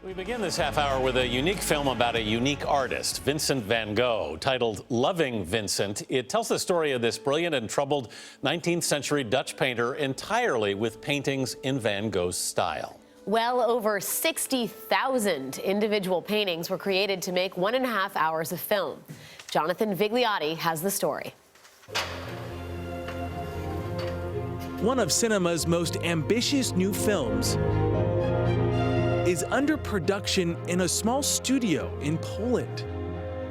We begin this half hour with a unique film about a unique artist, Vincent Van Gogh, titled Loving Vincent. It tells the story of this brilliant and troubled 19th century Dutch painter entirely with paintings in Van Gogh's style. Well over 60,000 individual paintings were created to make 1.5 hours of film. Jonathan Vigliotti has the story. One of cinema's most ambitious new films is under production in a small studio in Poland.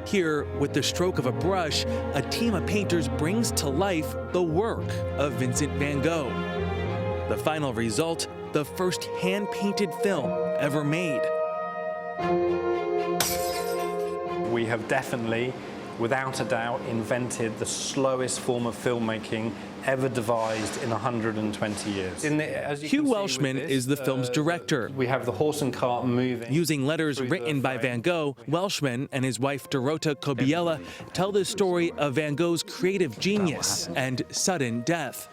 Here, with the stroke of a brush, a team of painters brings to life the work of Vincent Van Gogh. The final result, the first hand-painted film ever made. We have definitely, without a doubt, invented the slowest form of filmmaking ever devised in 120 years. Hugh Welshman is the film's director. We have the horse and cart moving. Using letters written by Van Gogh, Welshman and his wife Dorota Kobiela tell the story of Van Gogh's creative genius and sudden death.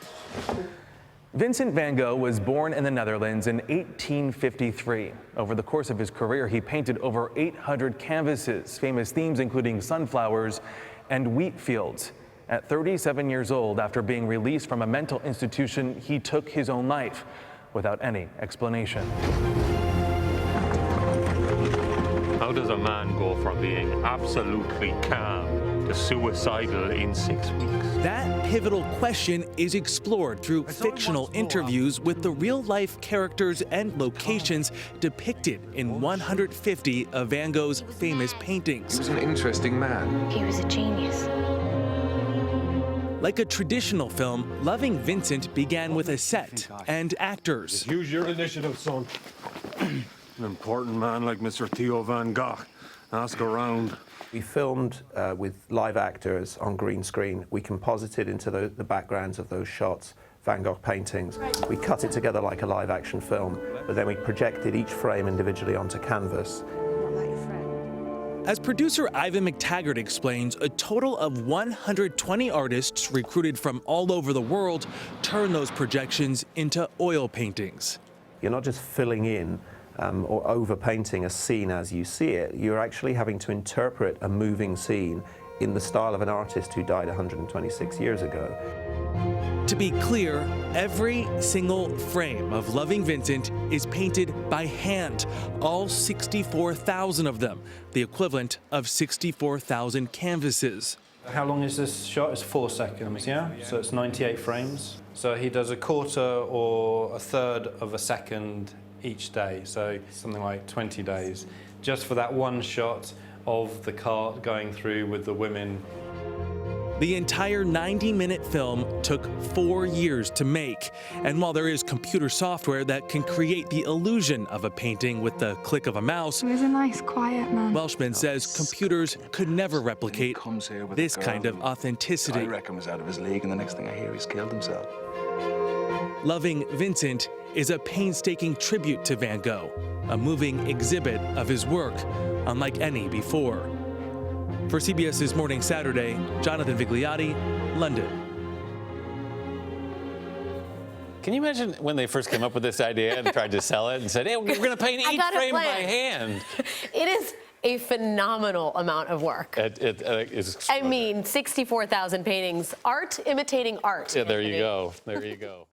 Vincent van Gogh was born in the Netherlands in 1853. Over the course of his career, he painted over 800 canvases, famous themes including sunflowers and wheat fields. At 37 years old, after being released from a mental institution, he took his own life without any explanation. How does a man go from being absolutely calm to suicidal in 6 weeks? That pivotal question is explored through fictional interviews with the real-life characters and locations depicted in 150 of Van Gogh's famous paintings. He was an interesting man. He was a genius. Like a traditional film, Loving Vincent began with a set and actors. Use your initiative, son. An important man like Mr. Theo Van Gogh. Ask around. We filmed with live actors on green screen. We composited into the backgrounds of those shots Van Gogh paintings. We cut it together like a live action film, but then we projected each frame individually onto canvas. As producer Ivan McTaggart explains, a total of 120 artists recruited from all over the world turned those projections into oil paintings. You're not just filling in or overpainting a scene as you see it, you're actually having to interpret a moving scene in the style of an artist who died 126 years ago. To be clear, every single frame of Loving Vincent is painted by hand, all 64,000 of them, the equivalent of 64,000 canvases. How long is this shot? It's 4 seconds, yeah? So it's 98 frames. So he does a quarter or a third of a second each day, so something like 20 days, just for that one shot of the cart going through with the women. The entire 90-minute film took 4 years to make, and while there is computer software that can create the illusion of a painting with the click of a mouse, He was a nice, quiet man. Welshman says computers could never replicate this kind of authenticity. I reckon was out of his league, and the next thing I hear, he's killed himself. Loving Vincent is a painstaking tribute to Van Gogh, a moving exhibit of his work, unlike any before. For CBS's Morning Saturday, Jonathan Vigliotti, London. Can you imagine when they first came up with this idea and tried to sell it and said, hey, we're going to paint each frame by hand? It is a phenomenal amount of work. It is I mean, 64,000 paintings, art imitating art. Yeah, there you go. There you go.